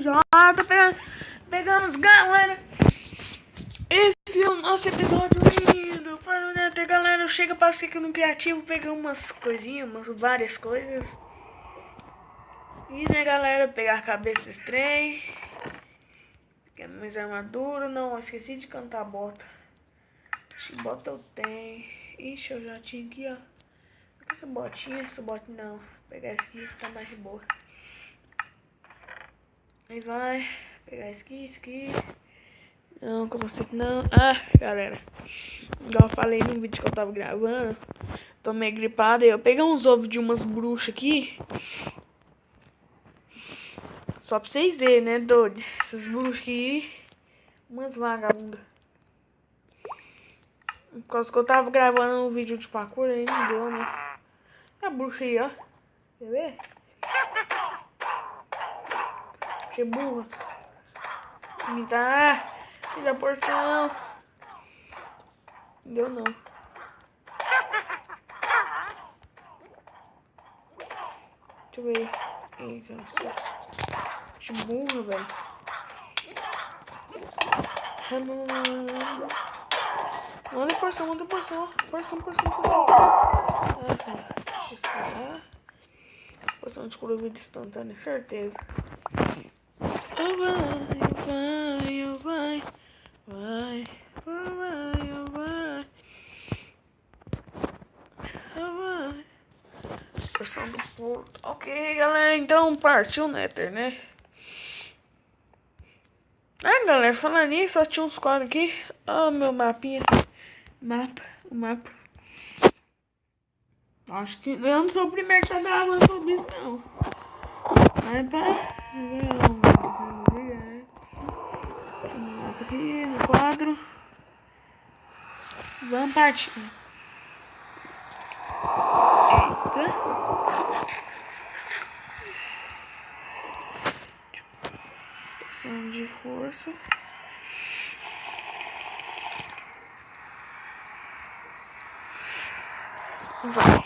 já tá pegamos, galera. Esse é o nosso episódio lindo. Para o Nether, galera. Chega pra ser aqui no criativo, pegar umas coisinhas, várias coisas. E né, galera, pegar a cabeça desse trem. Pegar minhas armaduras. Não, esqueci de cantar a bota. Acho que bota eu tenho. Ixi, eu já tinha aqui, ó. Essa botinha não. Vou pegar esse aqui que tá mais de boa. Aí vai. Pegar esse aqui. Não, como assim? Não. Ah, galera. Igual eu falei no vídeo que eu tava gravando. Tô meio gripada. Eu peguei uns ovos de umas bruxas aqui. Só pra vocês verem, né, doido? Essas bruxas aqui. Umas vagabundas. Por causa que eu tava gravando um vídeo de parkour aí, não deu, né? A bruxa aí, ó. Quer ver? Bruxa burra. Me dá porção. Não deu, não. Deixa eu ver. Eita, nossa. Bruxa burra, velho. Manda porção, manda porção. Porção. Ah, tá. Deixa eu esperar. Porção de cura vida instantânea, certeza. Vai. Porção do porto. Ok, galera, então partiu o Nether, né? Ah, galera, falando nisso, só tinha uns quadros aqui. Ó, meu mapinha. O mapa. Acho que eu não sou o primeiro que tá gravando sobre isso, não. Vai pra... Aqui no quadro. Vamos partir. Eita. Poção de força. Vai.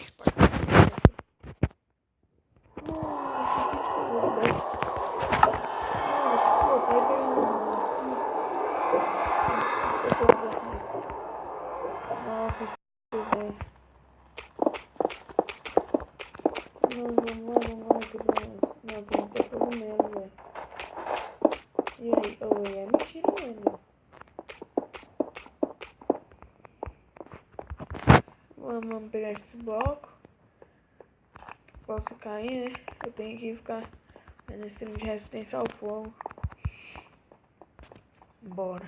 E aí, é mentira mesmo. Vamos pegar esse bloco. Posso cair, né? Eu tenho que ficar nesse trem de resistência ao fogo. Bora.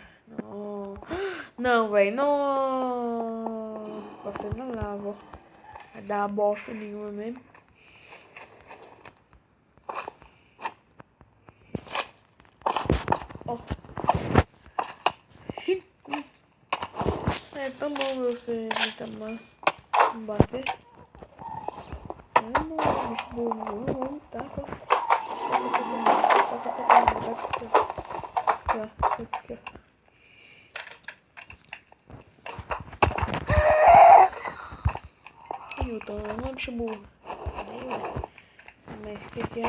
Não, velho. Não. Você não lava. Vai dar bosta nenhuma mesmo. Ó. É tão bom você me bater. Não, bicho burro. Não, taca. Aqui. Newton, não é bicho burro. Mas o que é?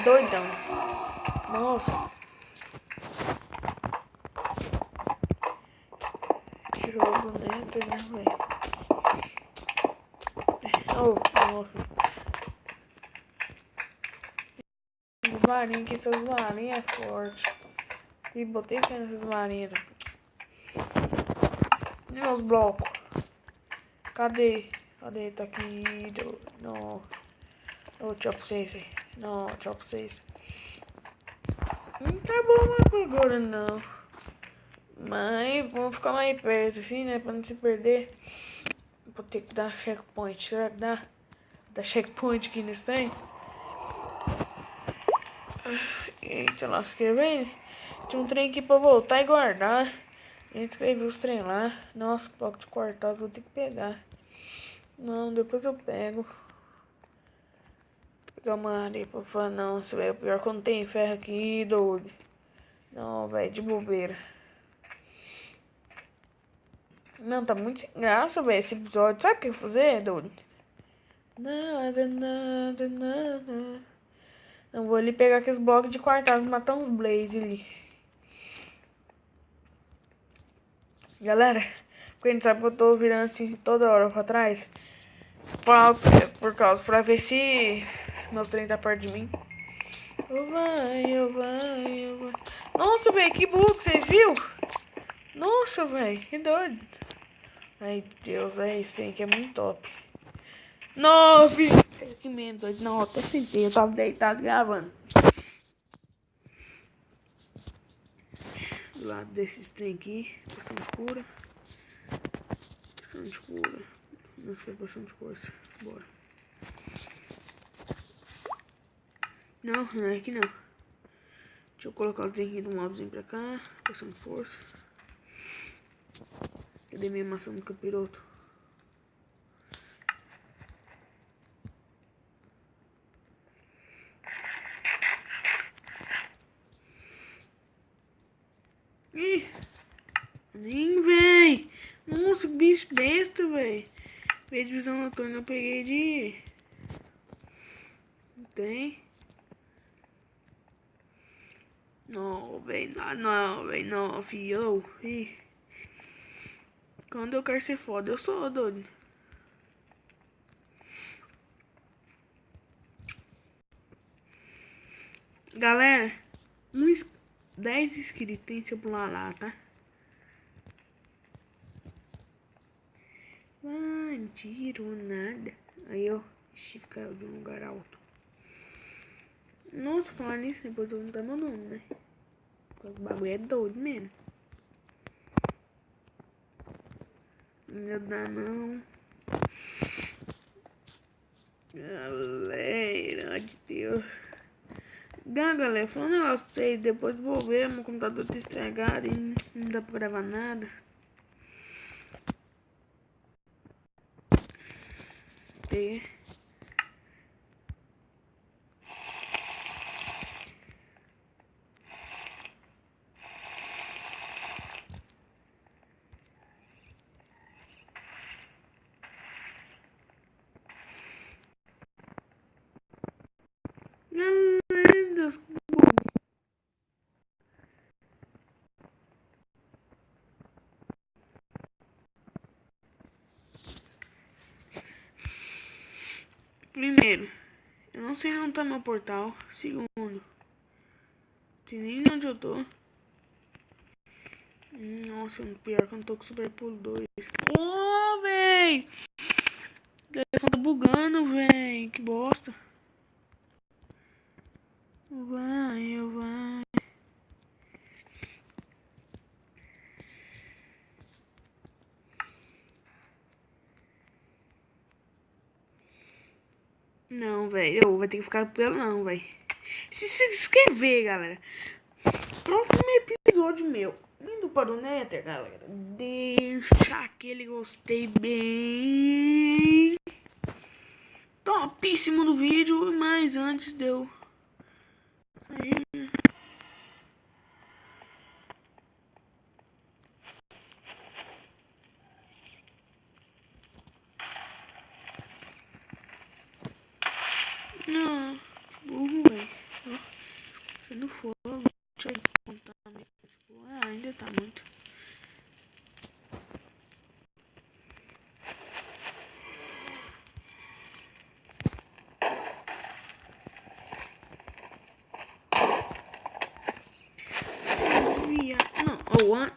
Doidão. Nossa. Tirou o boneco, né, velho? Nossa. Varinha, que essas varinhas é forte. E botei pé nessas varinhas. E meus blocos? Cadê? Tá aqui. Não. Tchau pra vocês aí. Não, tchau pra vocês. Não tá bom mais agora não. Mas vamos ficar mais perto assim, né? Pra não se perder. Vou ter que dar checkpoint. Será que dá? Dá checkpoint aqui nesse trem? Eita, lasqueira, vem. Tinha um trem aqui pra voltar e guardar. A gente escreveu os trem lá. Nossa, bloco de cortar, vou ter que pegar. Não, depois eu pego. Vou pegar uma areia pra falar, não, isso é pior quando tem ferro aqui, doido. Não, velho, de bobeira. Não, tá muito sem graça, velho, esse episódio. Sabe o que eu vou fazer, doido? Nada. Eu vou ali pegar aqueles blocos de quartaz e matar uns blaze ali. Galera, porque a gente sabe que eu tô virando assim toda hora pra trás. Por causa, pra ver se meus trem tá perto de mim. Eu vai. Nossa, velho, que bug, vocês viram? Nossa, velho, que doido. Ai, Deus, esse trem aqui é muito top. 9! Que medo, doido. Não, até sentei, eu tava deitado gravando. Do lado desses trem aqui, poção de cura. Poção de cura. Não sei poção de força. Bora. Não, não é aqui não. Deixa eu colocar o trem aqui do mobzinho pra cá. Poção de força. Cadê minha maçã no capiroto? Ih! Nem, véi! Nossa, que bicho besta, véi! Veio de visão noturna, eu peguei de... Não tem? Não, véi, não, véi, não, fio. Ih. Quando eu quero ser foda, eu sou doido. Galera, 10 inscritos tem se eu pular lá, tá? Ah, não tirou nada. Aí, ó, ixi, caiu de um lugar alto. Nossa, falar nisso, depois eu não tá meu nome, né? O bagulho é doido mesmo. Não dá não. Galera, de Deus. Galera, falando um negócio pra vocês. Depois vou ver, meu computador tá estragado e não dá pra gravar nada. Tem. Galera, Deus. Primeiro, eu não sei onde tá meu portal. Segundo, não sei nem onde eu tô. Nossa, pior que eu não tô com Super Pulo 2. Ô, véi! O telefone tá bugando, véi. Que bosta. Vai. Não, velho. Eu vou ter que ficar pelo não, velho. Se inscrever, galera. Próximo episódio meu. Indo para o Nether, galera. Deixa aquele gostei bem topíssimo do vídeo. Mas antes de eu sair... Não, burro, velho. Sendo fogo. Deixa eu contar. Ainda tá muito. Não,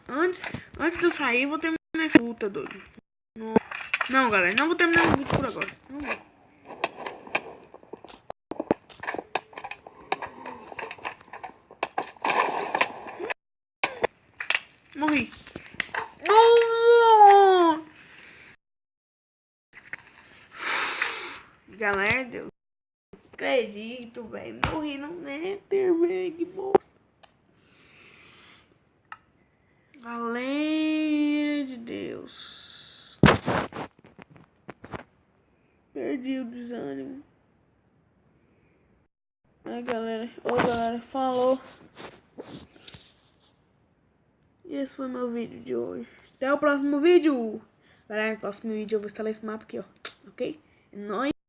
antes de eu sair, eu vou terminar essa luta, doido. Não, galera, não vou terminar o vídeo por agora. Não vou. Morri. Não! Galera, Deus. Acredito, velho. Morri no Nether, velho. Que bosta. Galera de Deus. Perdi o desânimo. Ai, galera. Ô, galera. Falou. E esse foi meu vídeo de hoje. Até o próximo vídeo. Galera, no próximo vídeo eu vou instalar esse mapa aqui, ó. Ok? É nóis.